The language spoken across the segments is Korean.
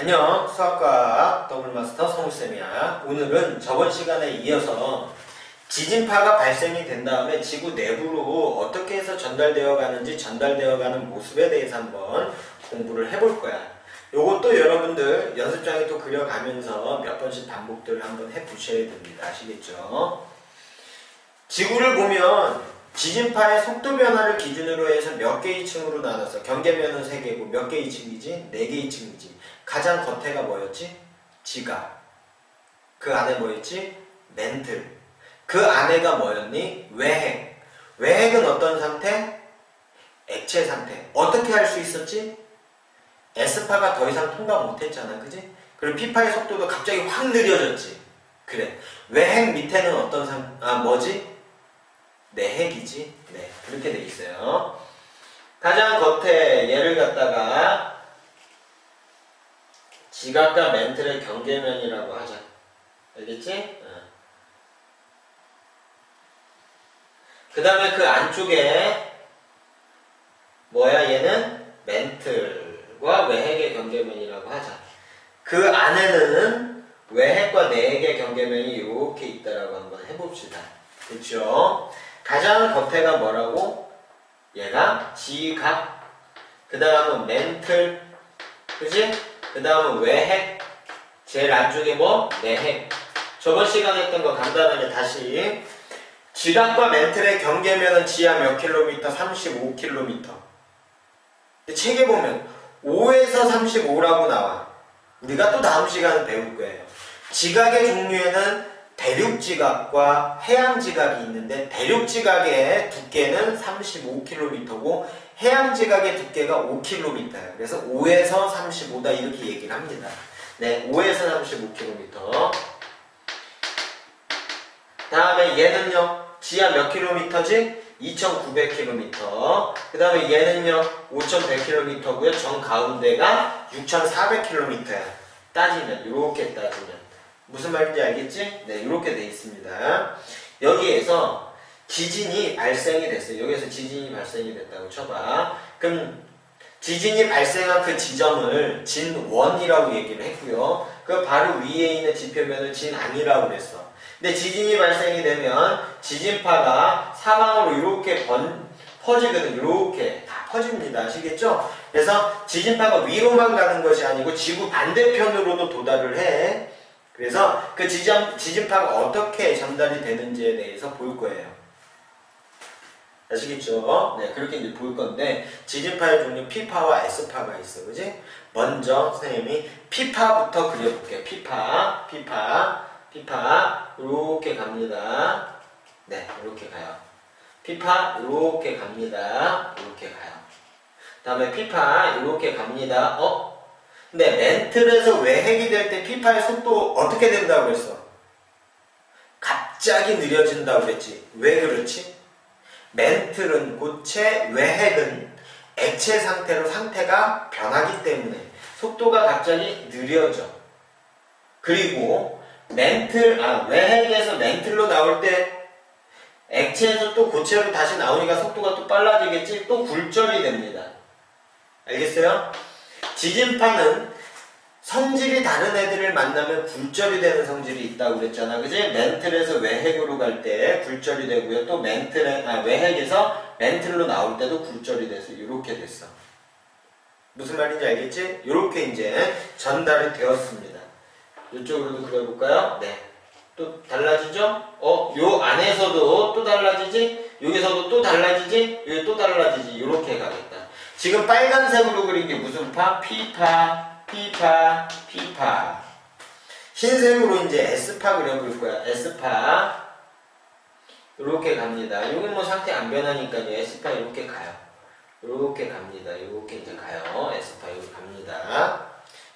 안녕, 수학과학 더블마스터 성우쌤이야. 오늘은 저번 시간에 이어서 지진파가 발생이 된 다음에 지구 내부로 어떻게 해서 전달되어 가는지 전달되어 가는 모습에 대해서 한번 공부를 해볼 거야. 요것도 여러분들 연습장에 또 그려가면서 몇 번씩 반복들을 한번 해보셔야 됩니다. 아시겠죠? 지구를 보면 지진파의 속도 변화를 기준으로 해서 몇 개의 층으로 나눠서 경계면은 3개고 몇 개의 층이지? 4개의 층이지. 가장 겉에가 뭐였지? 지각. 그 안에 뭐였지? 멘틀. 그 안에가 뭐였니? 외핵. 외핵은 어떤 상태? 액체 상태. 어떻게 할 수 있었지? S파가 더 이상 통과 못했잖아. 그지? 그리고 P파의 속도도 갑자기 확 느려졌지. 그래. 외핵 밑에는 어떤 뭐지? 내핵이지. 네. 그렇게 돼 있어요. 가장 겉에 얘를 갖다가 지각과 멘틀의 경계면이라고 하자. 알겠지? 그 다음에 그 안쪽에 뭐야? 얘는 멘틀과 외핵의 경계면이라고 하자. 그 안에는 외핵과 내핵의 경계면이 이렇게 있다라고 한번 해봅시다. 그렇죠? 가장 겉에가 뭐라고? 얘가 지각. 그 다음은 멘틀. 그치? 그 다음은 외핵. 제일 안쪽에 뭐? 내핵. 저번 시간에 했던 거 간단하게 다시. 지각과 멘틀의 경계면은 지하 몇 킬로미터? 35km. 근데 책에 보면 5에서 35라고 나와. 우리가 또 다음 시간에 배울 거예요. 지각의 종류에는 대륙지각과 해양지각이 있는데 대륙지각의 두께는 35km고 해양지각의 두께가 5km예요. 그래서 5에서 35다 이렇게 얘기를 합니다. 네, 5에서 35km. 다음에 얘는요. 지하 몇 킬로미터지? 2900km. 그 다음에 얘는요. 5100km고요. 정 가운데가 6400km야. 따지면 이렇게 따지면 무슨 말인지 알겠지? 네, 이렇게 돼 있습니다. 여기에서 지진이 발생이 됐어요. 여기에서 지진이 발생이 됐다고 쳐봐. 그럼 지진이 발생한 그 지점을 진1이라고 얘기를 했고요. 그 바로 위에 있는 지표면을 진2라고 그랬어. 근데 지진이 발생이 되면 지진파가 사방으로 이렇게 퍼지거든. 이렇게 다 퍼집니다. 아시겠죠? 그래서 지진파가 위로만 가는 것이 아니고 지구 반대편으로도 도달을 해. 그래서 그 지진파가 어떻게 전달이 되는지에 대해서 볼 거예요. 아시겠죠? 네, 그렇게 이제 볼 건데, 지진파의 종류 P파와 S파가 있어. 그지? 먼저 선생님이 P파부터 그려볼게요. P파. 이렇게 갑니다. 네, 이렇게 가요. P파, 이렇게 갑니다. 이렇게 가요. 다음에 P파, 이렇게 갑니다. 근데 멘틀에서 외핵이 될 때 P파의 속도 어떻게 된다고 그랬어? 갑자기 느려진다고 그랬지. 왜 그렇지? 멘틀은 고체, 외핵은 액체 상태로 상태가 변하기 때문에 속도가 갑자기 느려져. 그리고 외핵에서 멘틀로 나올 때 액체에서 또 고체로 다시 나오니까 속도가 또 빨라지겠지? 또 굴절이 됩니다. 알겠어요? 지진파는 성질이 다른 애들을 만나면 굴절이 되는 성질이 있다고 그랬잖아. 그지? 멘틀에서 외핵으로 갈 때 굴절이 되고요. 또 외핵에서 멘틀로 나올 때도 굴절이 돼서 이렇게 됐어. 무슨 말인지 알겠지? 이렇게 이제 전달이 되었습니다. 이쪽으로도 그려볼까요? 네. 또 달라지죠? 요 안에서도 또 달라지지? 여기서도 또 달라지지? 여기 또 달라지지? 이렇게 가겠다. 지금 빨간색으로 그린 게 무슨 파? P파. 흰색으로 이제 S파 그려볼 거야. S파. 이렇게 갑니다. 여긴 뭐 상태 안 변하니까요. S파 이렇게 가요. 이렇게 갑니다. 이렇게 이제 가요. S파 이렇게 갑니다.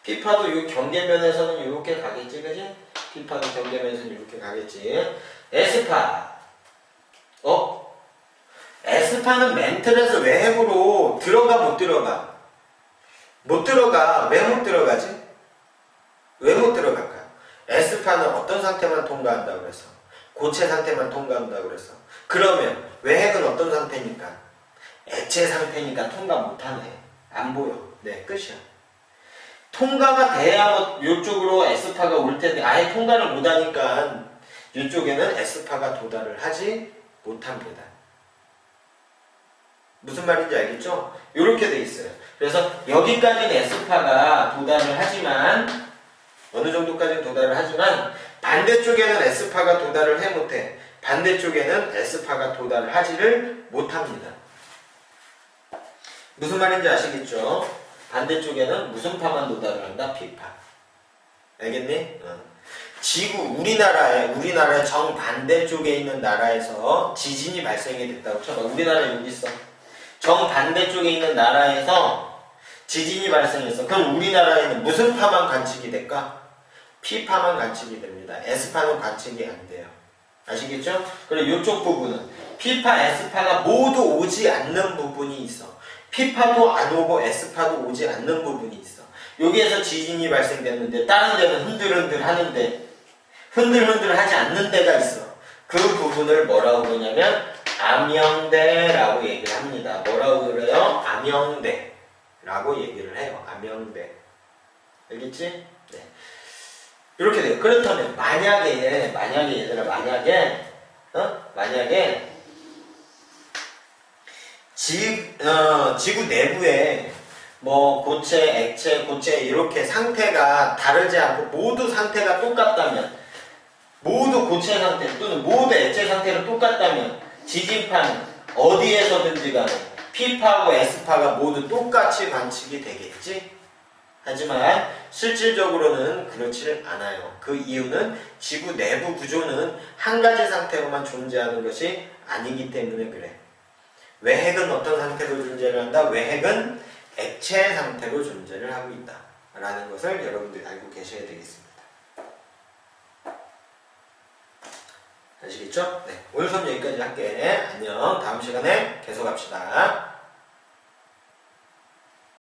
P파도 이 경계면에서는 이렇게 가겠지, 그지? P파도 경계면에서는 이렇게 가겠지. S파. S파는 멘틀에서 외핵으로 들어가 못 들어가? 못 들어가. 왜 못 들어가지? 왜 못 들어갈까? S파는 어떤 상태만 통과한다고 그랬어? 고체 상태만 통과한다고 그랬어. 그러면 외핵은 어떤 상태니까? 액체 상태니까 통과 못하네. 안 보여. 네, 끝이야. 통과가 돼야 뭐 이쪽으로 S파가 올 텐데 아예 통과를 못하니까 이쪽에는 S파가 도달을 하지 못합니다. 무슨 말인지 알겠죠? 이렇게 돼 있어요. 그래서 여기까지는 S파가 도달을 하지만 어느 정도까지는 도달을 하지만 반대쪽에는 S파가 도달을 해 못해. 반대쪽에는 S파가 도달을 하지를 못합니다. 무슨 말인지 아시겠죠? 반대쪽에는 무슨 파만 도달을 한다? P파. 알겠니? 지구, 우리나라의 정반대쪽에 있는 나라에서 지진이 발생이 됐다고 쳐봐. 우리나라 여기 있어. 정반대쪽에 있는 나라에서 지진이 발생했어. 그럼 우리나라에는 무슨 파만 관측이 될까? P파만 관측이 됩니다. S파는 관측이 안 돼요. 아시겠죠? 그리고 이쪽 부분은 P파, S파가 모두 오지 않는 부분이 있어. P파도 안 오고 S파도 오지 않는 부분이 있어. 여기에서 지진이 발생됐는데 다른 데는 흔들흔들 하는데 흔들흔들 하지 않는 데가 있어. 그 부분을 뭐라고 그러냐면 암영대라고 얘기를 합니다. 뭐라고 그래요? 암영대라고 얘기를 해요. 암영대. 알겠지? 네. 이렇게 돼요. 그렇다면 만약에 얘들아 만약에 지구 내부에 뭐 고체, 액체, 고체 이렇게 상태가 다르지 않고 모두 상태가 똑같다면 모두 고체 상태 또는 모두 액체 상태로 똑같다면 지진파는 어디에서든지 간에 P파하고 S파가 모두 똑같이 관측이 되겠지? 하지만 실질적으로는 그렇지를 않아요. 그 이유는 지구 내부 구조는 한 가지 상태로만 존재하는 것이 아니기 때문에 그래. 외핵은 어떤 상태로 존재를 한다? 외핵은 액체 상태로 존재를 하고 있다. 라는 것을 여러분들이 알고 계셔야 되겠습니다. 아시겠죠? 네. 오늘 수업 여기까지 할게. 안녕. 다음 시간에 계속합시다.